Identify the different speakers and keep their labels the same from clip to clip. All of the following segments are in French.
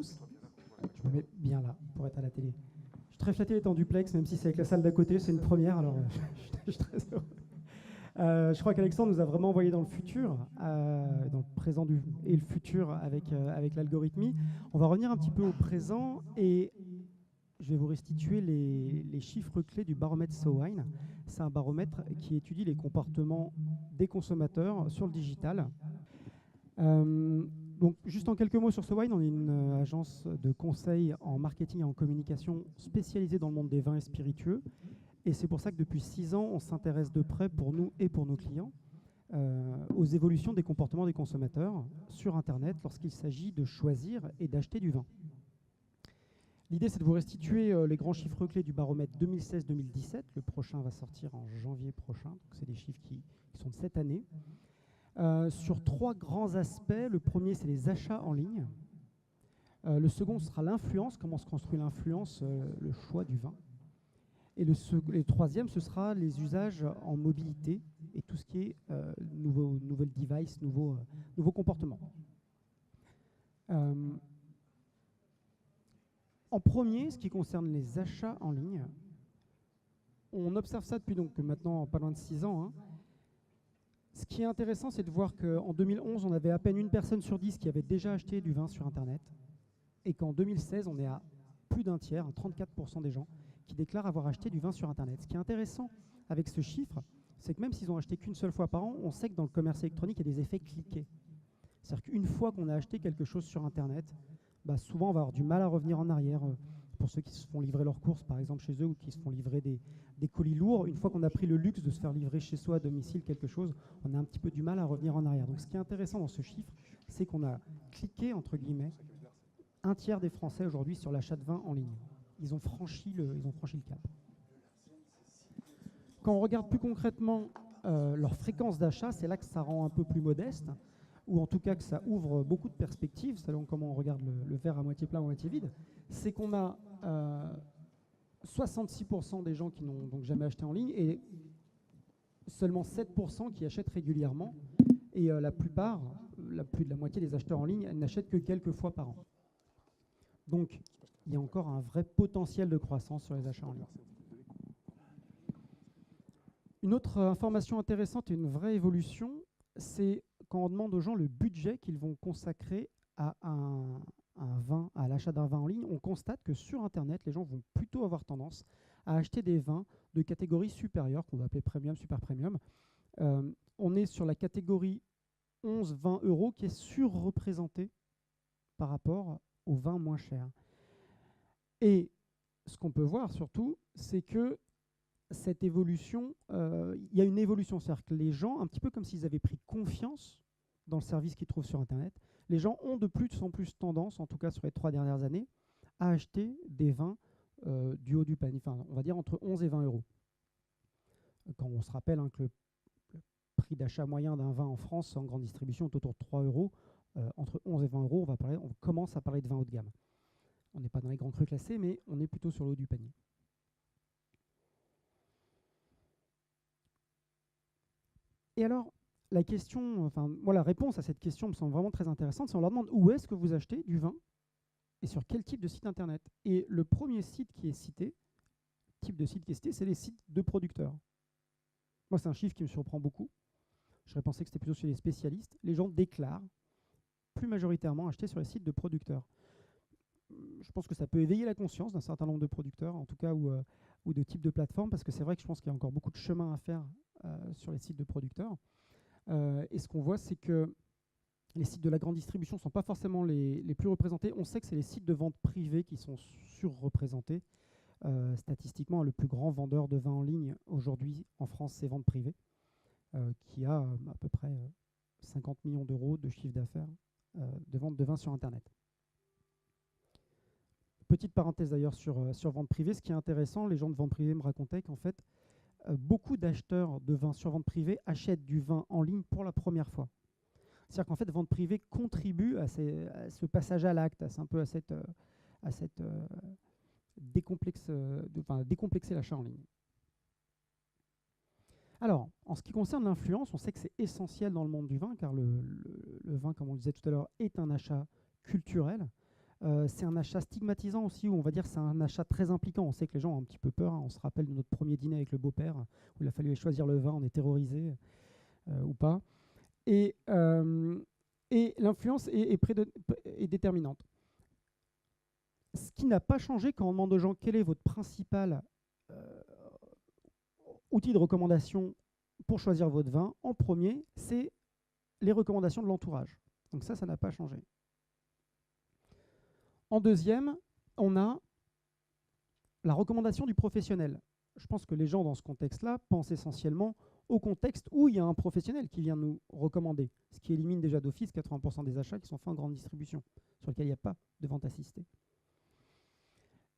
Speaker 1: tous. Je me mets bien là pour être à la télé. Je suis très flatté d'être en duplex, même si c'est avec la salle d'à côté, c'est une première, alors je suis très heureux. Je crois qu'Alexandre nous a vraiment envoyé dans le futur, dans le présent et le futur avec l'algorithmie. On va revenir un petit peu au présent et je vais vous restituer les chiffres clés du baromètre Sowine. C'est un baromètre qui étudie les comportements des consommateurs sur le digital. Donc, juste en quelques mots sur Sowine, on est une agence de conseil en marketing et en communication spécialisée dans le monde des vins et spiritueux. Et c'est pour ça que depuis 6 ans, on s'intéresse de près pour nous et pour nos clients aux évolutions des comportements des consommateurs sur Internet lorsqu'il s'agit de choisir et d'acheter du vin. L'idée, c'est de vous restituer les grands chiffres clés du baromètre 2016-2017. Le prochain va sortir en janvier prochain, donc c'est des chiffres qui sont de cette année. Sur 3 grands aspects. Le premier, c'est les achats en ligne. Le second sera l'influence, comment se construit l'influence, le choix du vin. Et le troisième, ce sera les usages en mobilité et tout ce qui est nouvelles devices, nouveaux comportements. En premier, ce qui concerne les achats en ligne, on observe ça depuis donc maintenant pas loin de 6 ans. Hein. Ce qui est intéressant, c'est de voir qu'en 2011, on avait à peine une personne sur 10 qui avait déjà acheté du vin sur Internet, et qu'en 2016, on est à plus d'un tiers, 34% des gens, qui déclarent avoir acheté du vin sur Internet. Ce qui est intéressant avec ce chiffre, c'est que même s'ils ont acheté qu'une seule fois par an, on sait que dans le commerce électronique, il y a des effets cliqués. C'est-à-dire qu'une fois qu'on a acheté quelque chose sur Internet, souvent on va avoir du mal à revenir en arrière. Pour ceux qui se font livrer leurs courses, par exemple, chez eux, ou qui se font livrer des colis lourds, une fois qu'on a pris le luxe de se faire livrer chez soi à domicile quelque chose, on a un petit peu du mal à revenir en arrière. Donc ce qui est intéressant dans ce chiffre, c'est qu'on a cliqué, entre guillemets, un tiers des Français aujourd'hui sur l'achat de vin en ligne. Ils ont franchi le cap. Quand on regarde plus concrètement leur fréquence d'achat, c'est là que ça rend un peu plus modeste, ou en tout cas que ça ouvre beaucoup de perspectives, selon comment on regarde le verre à moitié plein ou à moitié vide. C'est qu'on a 66% des gens qui n'ont donc jamais acheté en ligne et seulement 7% qui achètent régulièrement. Et la plupart, plus de la moitié des acheteurs en ligne, n'achètent que quelques fois par an. Donc, il y a encore un vrai potentiel de croissance sur les achats en ligne. Une autre information intéressante et une vraie évolution, c'est quand on demande aux gens le budget qu'ils vont consacrer à à l'achat d'un vin en ligne, on constate que sur Internet, les gens vont plutôt avoir tendance à acheter des vins de catégorie supérieure, qu'on va appeler premium, super premium. On est sur la catégorie 11-20 € qui est surreprésentée par rapport aux vins moins chers. Et ce qu'on peut voir surtout, c'est que cette évolution, il y a une évolution, c'est-à-dire que les gens, un petit peu comme s'ils avaient pris confiance dans le service qu'ils trouvent sur Internet, les gens ont de plus en plus tendance, en tout cas sur les 3 dernières années, à acheter des vins du haut du panier, enfin, on va dire entre 11 et 20 €. Quand on se rappelle que le prix d'achat moyen d'un vin en France en grande distribution est autour de 3 €, entre 11 et 20 €, on commence à parler de vin haut de gamme. On n'est pas dans les grands crus classés, mais on est plutôt sur le haut du panier. Et alors, la réponse à cette question me semble vraiment très intéressante. C'est on leur demande où est-ce que vous achetez du vin et sur quel type de site internet. Et le premier site qui est cité, type de site qui est cité, c'est les sites de producteurs. Moi, c'est un chiffre qui me surprend beaucoup. J'aurais pensé que c'était plutôt chez les spécialistes. Les gens déclarent plus majoritairement acheter sur les sites de producteurs. Je pense que ça peut éveiller la conscience d'un certain nombre de producteurs, en tout cas, ou de types de plateformes, parce que c'est vrai que je pense qu'il y a encore beaucoup de chemin à faire sur les sites de producteurs. Et ce qu'on voit, c'est que les sites de la grande distribution ne sont pas forcément les plus représentés. On sait que c'est les sites de vente privée qui sont surreprésentés. Statistiquement, le plus grand vendeur de vin en ligne aujourd'hui en France, c'est Vente Privée, qui a à peu près 50 millions € de chiffre d'affaires de vente de vin sur Internet. Petite parenthèse d'ailleurs sur Vente Privée, ce qui est intéressant, les gens de Vente Privée me racontaient qu'en fait, beaucoup d'acheteurs de vin sur Vente Privée achètent du vin en ligne pour la première fois. C'est-à-dire qu'en fait, Vente Privée contribue à ce passage à l'acte, un peu à cette décomplexer l'achat en ligne. Alors, en ce qui concerne l'influence, on sait que c'est essentiel dans le monde du vin, car le vin, comme on le disait tout à l'heure, est un achat culturel. C'est un achat stigmatisant aussi, où on va dire que c'est un achat très impliquant. On sait que les gens ont un petit peu peur, hein. On se rappelle de notre premier dîner avec le beau-père, où il a fallu choisir le vin, on est terrorisé ou pas. Et l'influence est déterminante. Ce qui n'a pas changé quand on demande aux gens quel est votre principal outil de recommandation pour choisir votre vin, en premier, c'est les recommandations de l'entourage. Donc ça n'a pas changé. En deuxième, on a la recommandation du professionnel. Je pense que les gens dans ce contexte-là pensent essentiellement au contexte où il y a un professionnel qui vient nous recommander, ce qui élimine déjà d'office 80% des achats qui sont faits en grande distribution, sur lesquels il n'y a pas de vente assistée.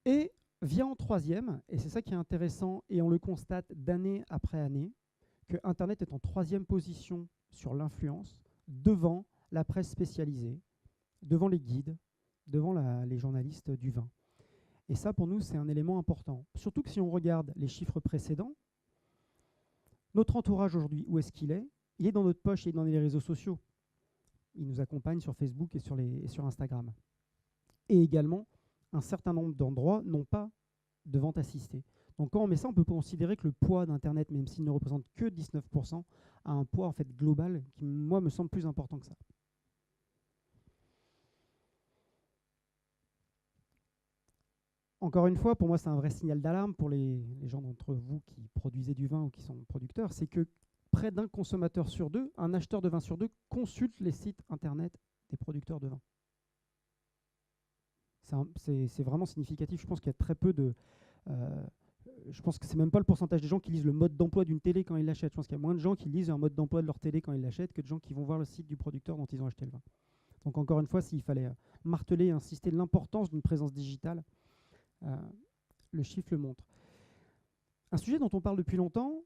Speaker 1: Et vient en troisième, et c'est ça qui est intéressant, et on le constate d'année après année, que Internet est en troisième position sur l'influence, devant la presse spécialisée, devant les guides, devant les journalistes du vin. Et ça, pour nous, c'est un élément important. Surtout que si on regarde les chiffres précédents, notre entourage aujourd'hui, où est-ce qu'il est? Il est dans notre poche, il est dans les réseaux sociaux. Il nous accompagne sur Facebook et sur Instagram. Et également, un certain nombre d'endroits n'ont pas de vente assistée. Donc quand on met ça, on peut considérer que le poids d'Internet, même s'il ne représente que 19%, a un poids en fait global qui, moi, me semble plus important que ça. Encore une fois, pour moi, c'est un vrai signal d'alarme pour les gens d'entre vous qui produisez du vin ou qui sont producteurs, c'est que près d'un consommateur sur deux, un acheteur de vin sur deux, consulte les sites Internet des producteurs de vin. C'est vraiment significatif. Je pense qu'il y a très peu de... je pense que c'est même pas le pourcentage des gens qui lisent le mode d'emploi d'une télé quand ils l'achètent. Je pense qu'il y a moins de gens qui lisent un mode d'emploi de leur télé quand ils l'achètent que de gens qui vont voir le site du producteur dont ils ont acheté le vin. Donc encore une fois, s'il fallait marteler et insister de l'importance d'une présence digitale, le chiffre le montre. Un sujet dont on parle depuis longtemps,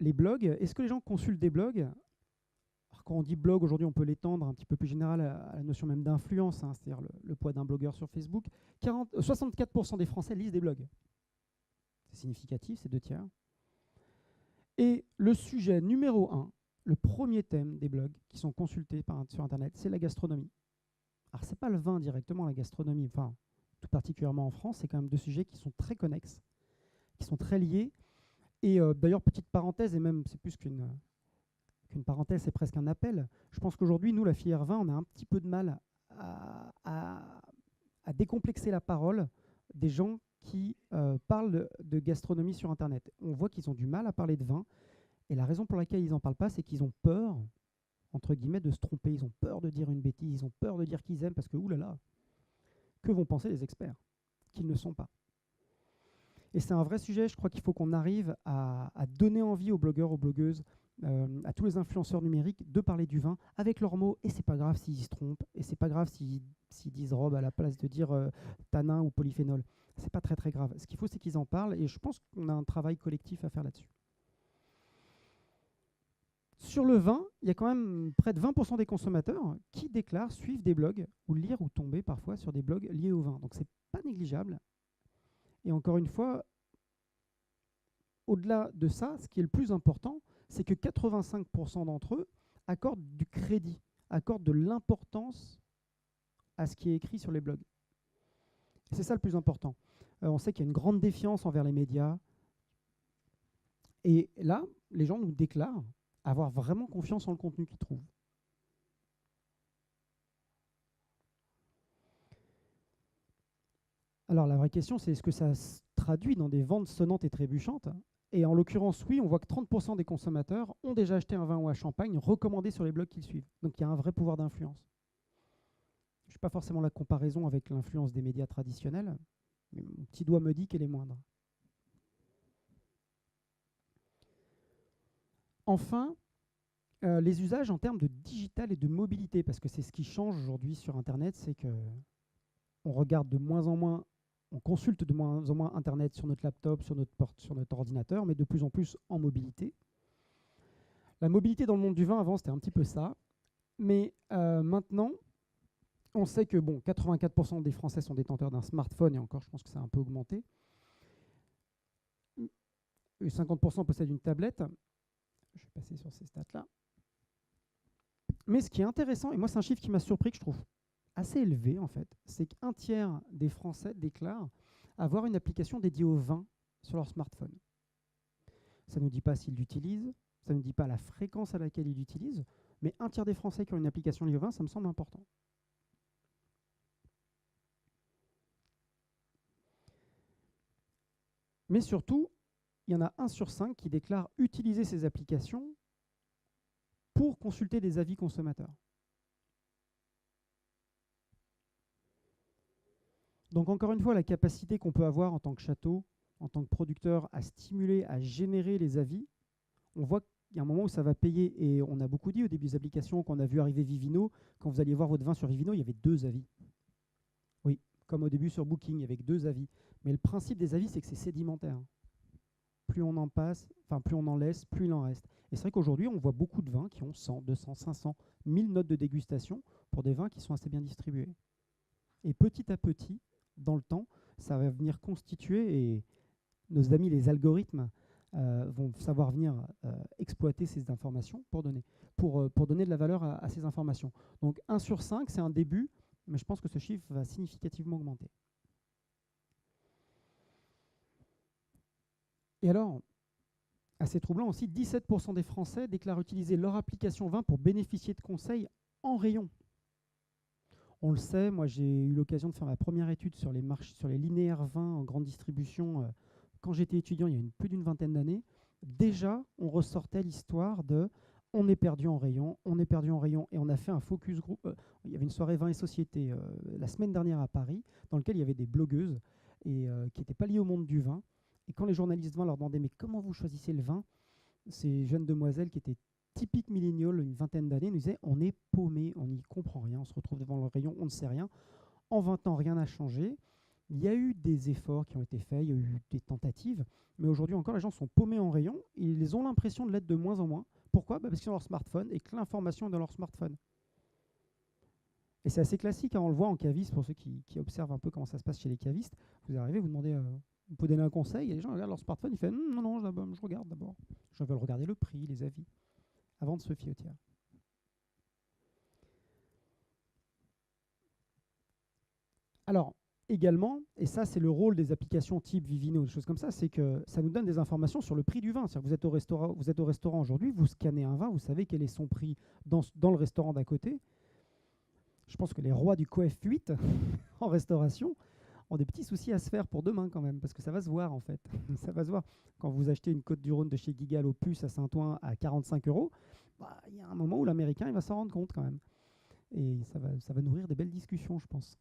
Speaker 1: les blogs. Est-ce que les gens consultent des blogs? Alors, quand on dit blog, aujourd'hui, on peut l'étendre un petit peu plus général à la notion même d'influence, hein, c'est-à-dire le poids d'un blogueur sur Facebook. 64% des Français lisent des blogs. C'est significatif, c'est 2/3. Et le sujet numéro 1, le premier thème des blogs qui sont consultés sur Internet, c'est la gastronomie. Alors, ce n'est pas le vin directement, la gastronomie. Enfin, tout particulièrement en France, c'est quand même deux sujets qui sont très connexes, qui sont très liés. Et d'ailleurs, petite parenthèse, et même c'est plus qu'une parenthèse, c'est presque un appel. Je pense qu'aujourd'hui, nous, la filière vin, on a un petit peu de mal à décomplexer la parole des gens qui parlent de gastronomie sur Internet. On voit qu'ils ont du mal à parler de vin, et la raison pour laquelle ils n'en parlent pas, c'est qu'ils ont peur, entre guillemets, de se tromper. Ils ont peur de dire une bêtise, ils ont peur de dire qu'ils aiment, parce que, oulala, que vont penser les experts qu'ils ne sont pas? Et c'est un vrai sujet, je crois qu'il faut qu'on arrive à donner envie aux blogueurs, aux blogueuses, à tous les influenceurs numériques de parler du vin avec leurs mots, et c'est pas grave s'ils se trompent, et c'est pas grave s'ils disent robe à la place de dire tanin ou polyphénol. C'est pas très très grave. Ce qu'il faut, c'est qu'ils en parlent, et je pense qu'on a un travail collectif à faire là-dessus. Sur le vin, il y a quand même près de 20% des consommateurs qui déclarent suivre des blogs ou lire ou tomber parfois sur des blogs liés au vin. Donc c'est pas négligeable. Et encore une fois, au-delà de ça, ce qui est le plus important, c'est que 85% d'entre eux accordent du crédit, accordent de l'importance à ce qui est écrit sur les blogs. Et c'est ça le plus important. On sait qu'il y a une grande défiance envers les médias. Et là, les gens nous déclarent avoir vraiment confiance en le contenu qu'ils trouvent. Alors la vraie question, c'est est-ce que ça se traduit dans des ventes sonnantes et trébuchantes? Et en l'occurrence, oui, on voit que 30% des consommateurs ont déjà acheté un vin ou un champagne recommandé sur les blogs qu'ils suivent. Donc il y a un vrai pouvoir d'influence. Je ne fais pas forcément la comparaison avec l'influence des médias traditionnels, mais mon petit doigt me dit qu'elle est moindre. Enfin, les usages en termes de digital et de mobilité, parce que c'est ce qui change aujourd'hui sur Internet, c'est qu'on regarde de moins en moins, on consulte de moins en moins Internet sur notre laptop, sur notre ordinateur, mais de plus en plus en mobilité. La mobilité dans le monde du vin, avant, c'était un petit peu ça. Mais maintenant, on sait que 84% des Français sont détenteurs d'un smartphone, et encore, je pense que ça a un peu augmenté. Et 50% possèdent une tablette. Je vais passer sur ces stats-là. Mais ce qui est intéressant, et moi c'est un chiffre qui m'a surpris, que je trouve assez élevé, en fait. C'est qu'un tiers des Français déclarent avoir une application dédiée au vin sur leur smartphone. Ça ne nous dit pas s'ils l'utilisent, ça ne nous dit pas la fréquence à laquelle ils l'utilisent, mais un tiers des Français qui ont une application liée au vin, ça me semble important. Mais surtout, il y en a 1 sur 5 qui déclare utiliser ces applications pour consulter des avis consommateurs. Donc encore une fois, la capacité qu'on peut avoir en tant que château, en tant que producteur, à stimuler, à générer les avis, on voit qu'il y a un moment où ça va payer. Et on a beaucoup dit au début des applications, qu'on a vu arriver Vivino, quand vous alliez voir votre vin sur Vivino, il y avait 2 avis. Oui, comme au début sur Booking, il y avait que 2 avis. Mais le principe des avis, c'est que c'est sédimentaire. Plus on en passe, enfin plus on en laisse, plus il en reste. Et c'est vrai qu'aujourd'hui, on voit beaucoup de vins qui ont 100, 200, 500, 1000 notes de dégustation pour des vins qui sont assez bien distribués. Et petit à petit, dans le temps, ça va venir constituer, et nos amis les algorithmes vont savoir venir exploiter ces informations pour donner de la valeur à ces informations. Donc 1 sur 5, c'est un début, mais je pense que ce chiffre va significativement augmenter. Et alors, assez troublant aussi, 17% des Français déclarent utiliser leur application vin pour bénéficier de conseils en rayon. On le sait, moi j'ai eu l'occasion de faire ma première étude sur les linéaires vins en grande distribution quand j'étais étudiant il y a plus d'une vingtaine d'années. Déjà, on ressortait l'histoire de on est perdu en rayon, on est perdu en rayon, et on a fait un focus group. Il y avait une soirée vin et société la semaine dernière à Paris, dans lequel il y avait des blogueuses et qui n'étaient pas liées au monde du vin. Et quand les journalistes vin leur demandaient mais comment vous choisissez le vin, ces jeunes demoiselles qui étaient typiques milléniaux, une vingtaine d'années, nous disaient on est paumé, on n'y comprend rien, on se retrouve devant le rayon, on ne sait rien. En 20 ans, rien n'a changé. Il y a eu des efforts qui ont été faits, il y a eu des tentatives, mais aujourd'hui encore, les gens sont paumés en rayon et ils ont l'impression de l'être de moins en moins. Pourquoi ? Parce qu'ils ont leur smartphone et que l'information est dans leur smartphone. Et c'est assez classique, hein, on le voit en caviste, pour ceux qui observent un peu comment ça se passe chez les cavistes. Vous arrivez, vous demandez, vous pouvez donner un conseil, et les gens regardent leur smartphone, ils font non, je regarde d'abord. Je veux regarder le prix, les avis, avant de se fier au tiers. Alors, également, et ça c'est le rôle des applications type Vivino, des choses comme ça, c'est que ça nous donne des informations sur le prix du vin. C'est-à-dire que vous êtes au restaurant aujourd'hui, vous scannez un vin, vous savez quel est son prix dans le restaurant d'à côté. Je pense que les rois du coef 8 en restauration ont des petits soucis à se faire pour demain quand même, parce que ça va se voir en fait. Ça va se voir. Quand vous achetez une Côte-du-Rhône de chez Guigal au puce à Saint-Ouen à 45 €, il y a un moment où l'Américain il va s'en rendre compte quand même. Et ça va nourrir des belles discussions, je pense.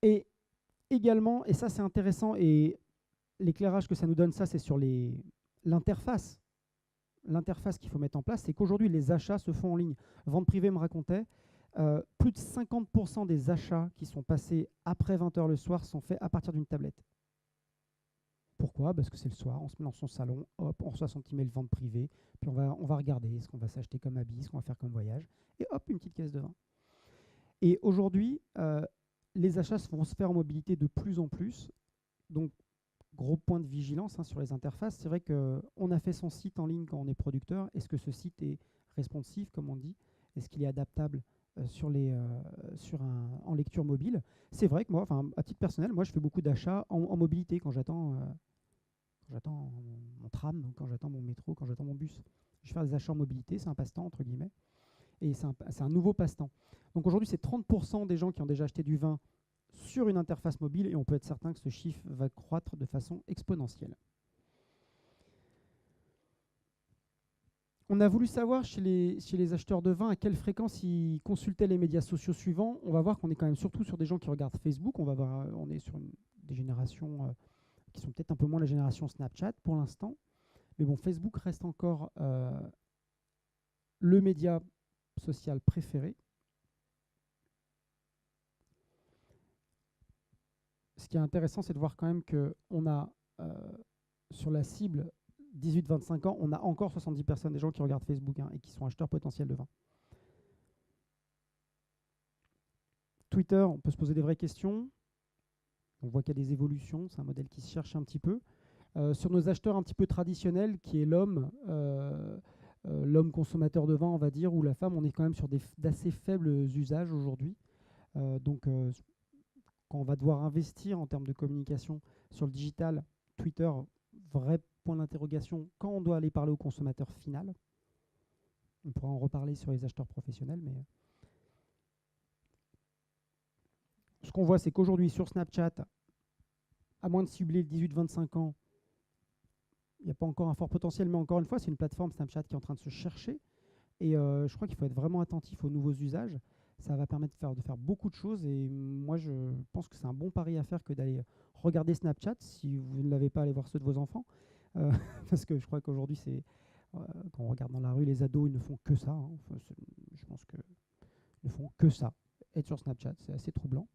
Speaker 1: Et également, et ça c'est intéressant, et l'éclairage que ça nous donne, ça c'est sur l'interface. L'interface qu'il faut mettre en place, c'est qu'aujourd'hui les achats se font en ligne. Vente privée me racontait, plus de 50% des achats qui sont passés après 20 h le soir sont faits à partir d'une tablette. Pourquoi ? Parce que c'est le soir, on se met dans son salon, hop, on reçoit son petit mail vente privée, puis on va regarder ce qu'on va s'acheter comme habit, ce qu'on va faire comme voyage, et hop, une petite caisse de vin. Et aujourd'hui, les achats vont se faire en mobilité de plus en plus. Donc, gros point de vigilance sur les interfaces. C'est vrai qu'on a fait son site en ligne quand on est producteur. Est-ce que ce site est responsive, comme on dit ? Est-ce qu'il est adaptable en lecture mobile ? C'est vrai que moi, à titre personnel, moi, je fais beaucoup d'achats en mobilité quand j'attends mon tram, quand j'attends mon métro, quand j'attends mon bus. Je fais des achats en mobilité, c'est un passe-temps, entre guillemets. Et c'est un nouveau passe-temps. Donc aujourd'hui, c'est 30% des gens qui ont déjà acheté du vin sur une interface mobile, et on peut être certain que ce chiffre va croître de façon exponentielle. On a voulu savoir chez les acheteurs de vin à quelle fréquence ils consultaient les médias sociaux suivants. On va voir qu'on est quand même surtout sur des gens qui regardent Facebook. On est sur des générations qui sont peut-être un peu moins la génération Snapchat pour l'instant. Mais bon, Facebook reste encore le média social préféré. Ce qui est intéressant, c'est de voir quand même qu'on a, sur la cible 18-25 ans, on a encore 70 personnes, des gens qui regardent Facebook et qui sont acheteurs potentiels de vin. Twitter, on peut se poser des vraies questions. On voit qu'il y a des évolutions, c'est un modèle qui se cherche un petit peu. Sur nos acheteurs un petit peu traditionnels, qui est l'homme, l'homme consommateur de vin, on va dire, ou la femme, on est quand même sur d'assez faibles usages aujourd'hui. Donc, quand on va devoir investir en termes de communication sur le digital, Twitter, vrai point d'interrogation, quand on doit aller parler au consommateur final. On pourra en reparler sur les acheteurs professionnels, mais ce qu'on voit, c'est qu'aujourd'hui, sur Snapchat, à moins de cibler le 18-25 ans, il n'y a pas encore un fort potentiel, mais encore une fois, c'est une plateforme Snapchat qui est en train de se chercher. Et je crois qu'il faut être vraiment attentif aux nouveaux usages. Ça va permettre de faire beaucoup de choses. Et moi, je pense que c'est un bon pari à faire que d'aller regarder Snapchat. Si vous ne l'avez pas, allez voir ceux de vos enfants. Parce que je crois qu'aujourd'hui, quand on regarde dans la rue, les ados, ils ne font que ça. Hein. Enfin, je pense qu'ils ne font que ça. Être sur Snapchat, c'est assez troublant.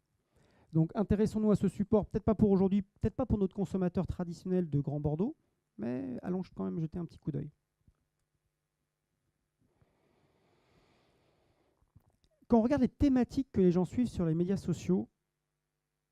Speaker 1: Donc intéressons-nous à ce support, peut-être pas pour aujourd'hui, peut-être pas pour notre consommateur traditionnel de Grand Bordeaux, mais allons quand même jeter un petit coup d'œil. Quand on regarde les thématiques que les gens suivent sur les médias sociaux,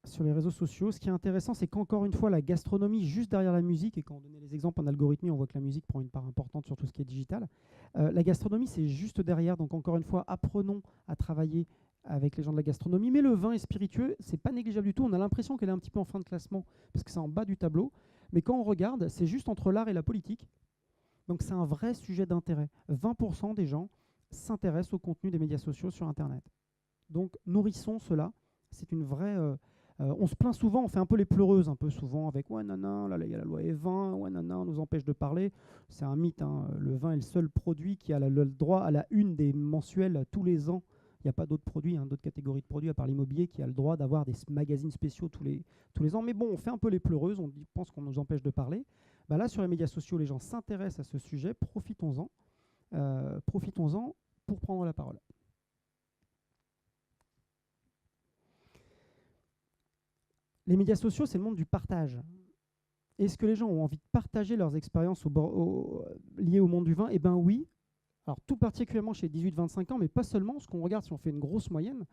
Speaker 1: sur les réseaux sociaux, ce qui est intéressant, c'est qu'encore une fois, la gastronomie, juste derrière la musique, et quand on donnait les exemples en algorithmie, on voit que la musique prend une part importante sur tout ce qui est digital. La gastronomie, c'est juste derrière. Donc encore une fois, apprenons à travailler avec les gens de la gastronomie. Mais le vin et spiritueux, c'est pas négligeable du tout. On a l'impression qu'elle est un petit peu en fin de classement, parce que c'est en bas du tableau. Mais quand on regarde, c'est juste entre l'art et la politique. Donc c'est un vrai sujet d'intérêt. 20% des gens s'intéressent au contenu des médias sociaux sur Internet. Donc nourrissons cela. C'est une vraie... on se plaint souvent, on fait un peu les pleureuses, un peu souvent, avec « ouais, nanana, là, il y a la loi E20, ouais, nanana, on nous empêche de parler ». C'est un mythe. Hein. Le vin est le seul produit qui a le droit à la une des mensuels tous les ans. Il n'y a pas d'autres produits, d'autres catégories de produits, à part l'immobilier, qui a le droit d'avoir des magazines spéciaux tous les ans. Mais bon, on fait un peu les pleureuses, on pense qu'on nous empêche de parler. Bah là, sur les médias sociaux, les gens s'intéressent à ce sujet, profitons-en pour prendre la parole. Les médias sociaux, c'est le monde du partage. Est-ce que les gens ont envie de partager leurs expériences liées au monde du vin ? Eh bien oui. Alors tout particulièrement chez 18-25 ans, mais pas seulement. Ce qu'on regarde, si on fait une grosse moyenne,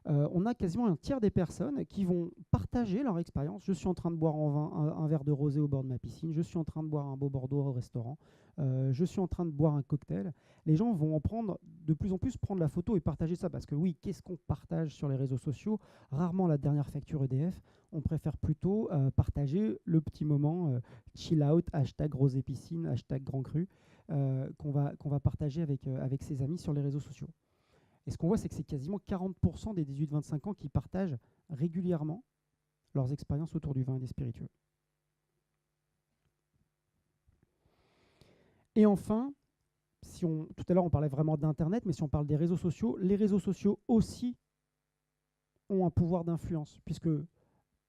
Speaker 1: on a quasiment un tiers des personnes qui vont partager leur expérience. Je suis en train de boire un verre de rosé au bord de ma piscine. Je suis en train de boire un beau Bordeaux au restaurant. Je suis en train de boire un cocktail. Les gens vont en prendre de plus en plus, prendre la photo et partager ça. Parce que oui, qu'est-ce qu'on partage sur les réseaux sociaux ? Rarement la dernière facture EDF. On préfère plutôt partager le petit moment chill out, hashtag rosé piscine, hashtag grand cru, qu'on va partager avec ses amis sur les réseaux sociaux. Et ce qu'on voit, c'est que c'est quasiment 40% des 18-25 ans qui partagent régulièrement leurs expériences autour du vin et des spiritueux. Et enfin, tout à l'heure on parlait vraiment d'Internet, mais si on parle des réseaux sociaux, les réseaux sociaux aussi ont un pouvoir d'influence, puisque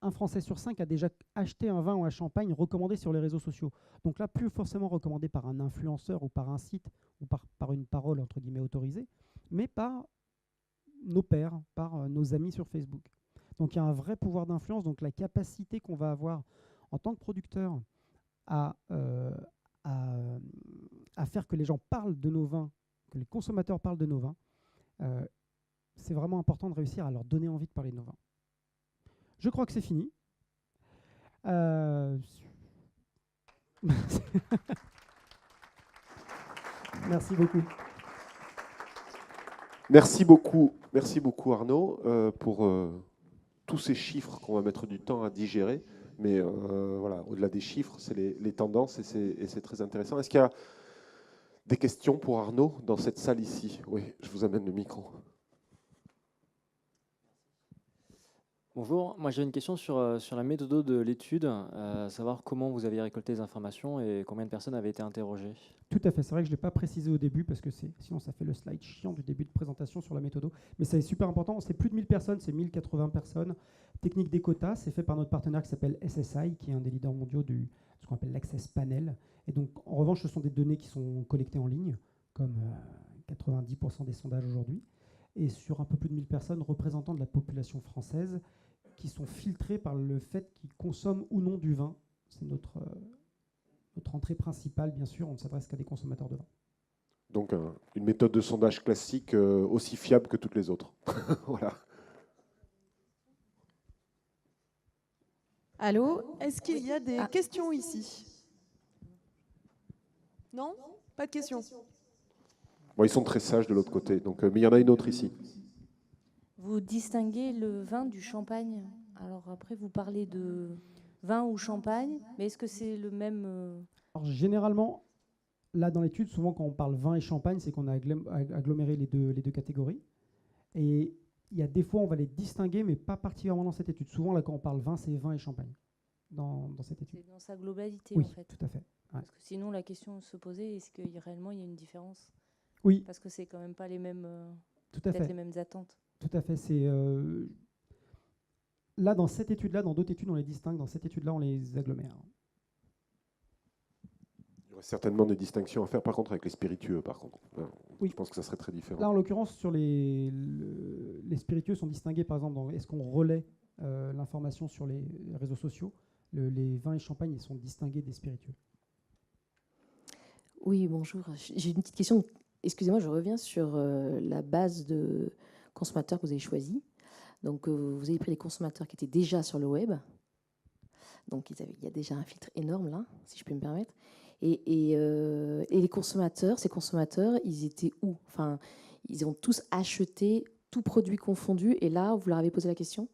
Speaker 1: un Français sur 5 a déjà acheté un vin ou un champagne recommandé sur les réseaux sociaux. Donc là, plus forcément recommandé par un influenceur ou par un site ou par une parole entre guillemets autorisée, mais par nos pairs, par nos amis sur Facebook. Donc il y a un vrai pouvoir d'influence, donc la capacité qu'on va avoir en tant que producteur à faire que les gens parlent de nos vins, que les consommateurs parlent de nos vins, c'est vraiment important de réussir à leur donner envie de parler de nos vins. Je crois que c'est fini. Merci beaucoup.
Speaker 2: Merci beaucoup Arnaud pour tous ces chiffres qu'on va mettre du temps à digérer. Mais voilà, au-delà des chiffres, c'est les tendances et c'est très intéressant. Est-ce qu'il y a des questions pour Arnaud dans cette salle ici? Oui, je vous amène le micro.
Speaker 3: Bonjour, moi j'ai une question sur la méthode de l'étude, savoir comment vous avez récolté les informations et combien de personnes avaient été interrogées.
Speaker 1: Tout à fait, c'est vrai que je ne l'ai pas précisé au début parce que sinon ça fait le slide chiant du début de présentation sur la méthode. Mais c'est super important, c'est plus de 1000 personnes, c'est 1080 personnes. Technique des quotas, c'est fait par notre partenaire qui s'appelle SSI, qui est un des leaders mondiaux de ce qu'on appelle l'Access Panel. Et donc en revanche, ce sont des données qui sont collectées en ligne, comme 90% des sondages aujourd'hui, et sur un peu plus de 1000 personnes représentant de la population française, qui sont filtrés par le fait qu'ils consomment ou non du vin. C'est notre entrée principale, bien sûr, on ne s'adresse qu'à des consommateurs de vin.
Speaker 2: Donc une méthode de sondage classique aussi fiable que toutes les autres. Voilà.
Speaker 4: Allô, est-ce qu'il y a des questions ici? Non? Pas de questions.
Speaker 2: Bon, ils sont très sages de l'autre côté. Donc, mais il y en a une autre ici.
Speaker 4: Vous distinguez le vin du champagne. Alors après, vous parlez de vin ou champagne, mais est-ce que c'est le même
Speaker 1: Alors, généralement, là dans l'étude, souvent quand on parle vin et champagne, c'est qu'on a aggloméré les deux catégories. Et il y a des fois, on va les distinguer, mais pas particulièrement dans cette étude. Souvent, là, quand on parle vin, c'est vin et champagne dans cette étude.
Speaker 4: C'est dans sa globalité,
Speaker 1: Oui,
Speaker 4: en fait.
Speaker 1: tout à fait. Ouais.
Speaker 4: Parce que sinon, la question se posait, est-ce que réellement il y a une différence?
Speaker 1: Oui,
Speaker 4: Parce que c'est quand même pas les mêmes,
Speaker 1: tout à
Speaker 4: peut-être
Speaker 1: fait.
Speaker 4: les mêmes attentes.
Speaker 1: Tout à fait. C'est là, dans cette étude-là, dans d'autres études, on les distingue. Dans cette étude-là, on les agglomère.
Speaker 2: Il y aurait certainement des distinctions à faire, par contre, avec les spiritueux, par contre.
Speaker 1: Oui.
Speaker 2: Je pense que ça serait très différent.
Speaker 1: Là, en l'occurrence, sur les spiritueux sont distingués, par exemple, dans est-ce qu'on relaie l'information sur les réseaux sociaux. Les vins et champagnes, ils sont distingués des spiritueux.
Speaker 5: Oui, bonjour. J'ai une petite question. Excusez-moi, je reviens sur la base de consommateurs que vous avez choisi. Donc, vous avez pris les consommateurs qui étaient déjà sur le web. Donc, il y a déjà un filtre énorme là, si je peux me permettre. Et les consommateurs, ces consommateurs, ils étaient où? Enfin, ils ont tous acheté, tout produit confondu. Et là, vous leur avez posé la question?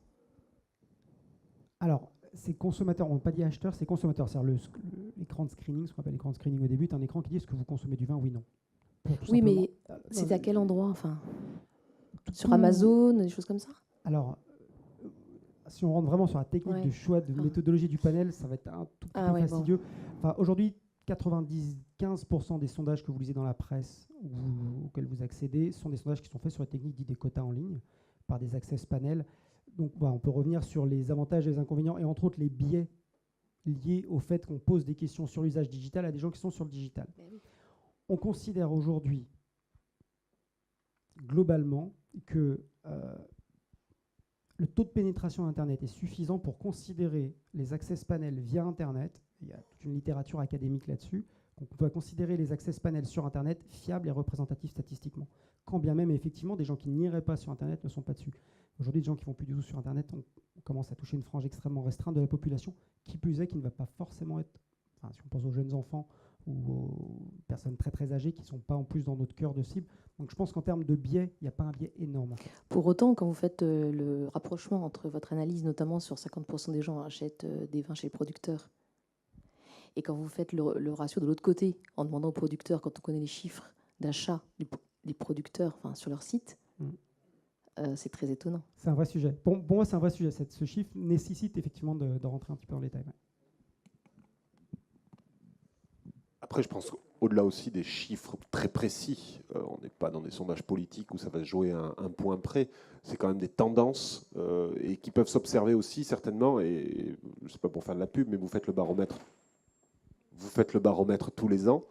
Speaker 1: Alors, ces consommateurs, on n'a pas dit acheteurs, c'est consommateurs. C'est-à-dire l'écran de screening, ce qu'on appelle l'écran de screening au début, est un écran qui dit est-ce que vous consommez du vin, oui, non.
Speaker 5: Oui, mais c'est à quel endroit? Enfin, sur
Speaker 1: tout-
Speaker 5: Amazon, des choses comme ça?
Speaker 1: Alors, si on rentre vraiment sur la technique
Speaker 5: Ouais.
Speaker 1: de choix, de méthodologie du panel, ça va être un tout petit peu
Speaker 5: ouais,
Speaker 1: fastidieux. Enfin, aujourd'hui, 95% des sondages que vous lisez dans la presse ou auxquels vous accédez sont des sondages qui sont faits sur la technique dite des quotas en ligne par des access panels. Donc, on peut revenir sur les avantages et les inconvénients et entre autres les biais liés au fait qu'on pose des questions sur l'usage digital à des gens qui sont sur le digital.
Speaker 5: Oui.
Speaker 1: On considère aujourd'hui globalement que le taux de pénétration d'Internet est suffisant pour considérer les access panels via Internet. Il y a toute une littérature académique là-dessus. Donc on peut considérer les access panels sur Internet fiables et représentatifs statistiquement. Quand bien même, effectivement, des gens qui n'iraient pas sur Internet ne sont pas dessus. Aujourd'hui, des gens qui ne vont plus du tout sur Internet, on commence à toucher une frange extrêmement restreinte de la population, qui plus est, qui ne va pas forcément être, enfin, si on pense aux jeunes enfants ou aux personnes très très âgées qui ne sont pas en plus dans notre cœur de cible. Donc je pense qu'en termes de biais, il n'y a pas un biais énorme en fait.
Speaker 5: Pour autant, quand vous faites le rapprochement entre votre analyse, notamment sur 50% des gens achètent des vins chez les producteurs, et quand vous faites le ratio de l'autre côté, en demandant aux producteurs, quand on connaît les chiffres d'achat des producteurs sur leur site, c'est très étonnant.
Speaker 1: C'est un vrai sujet. Pour moi, c'est un vrai sujet. Ce chiffre nécessite effectivement de rentrer un petit peu dans les détails. Ouais.
Speaker 2: Après, je pense qu'au-delà aussi des chiffres très précis, on n'est pas dans des sondages politiques où ça va se jouer à un point près. C'est quand même des tendances et qui peuvent s'observer aussi certainement. Et je ne sais pas pour faire de la pub, mais vous faites le baromètre. Vous faites le baromètre tous les ans.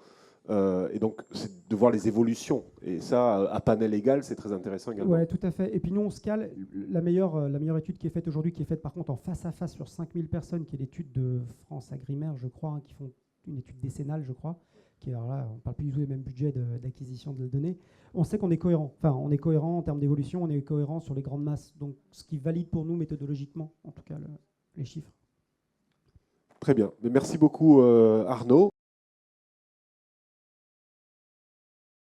Speaker 2: Et donc, c'est de voir les évolutions. Et ça, à panel égal, c'est très intéressant également.
Speaker 1: Oui, tout à fait. Et puis nous, on se cale. La meilleure étude qui est faite aujourd'hui, qui est faite par contre en face à face sur 5000 personnes, qui est l'étude de France Agrimaire, je crois, qui font une étude décennale, je crois. Alors là, on ne parle plus du tout des mêmes budgets d'acquisition de données. On sait qu'on est cohérent. Enfin, on est cohérent en termes d'évolution, on est cohérent sur les grandes masses. Donc, ce qui valide pour nous méthodologiquement, en tout cas, les chiffres.
Speaker 2: Très bien. Mais merci beaucoup, Arnaud.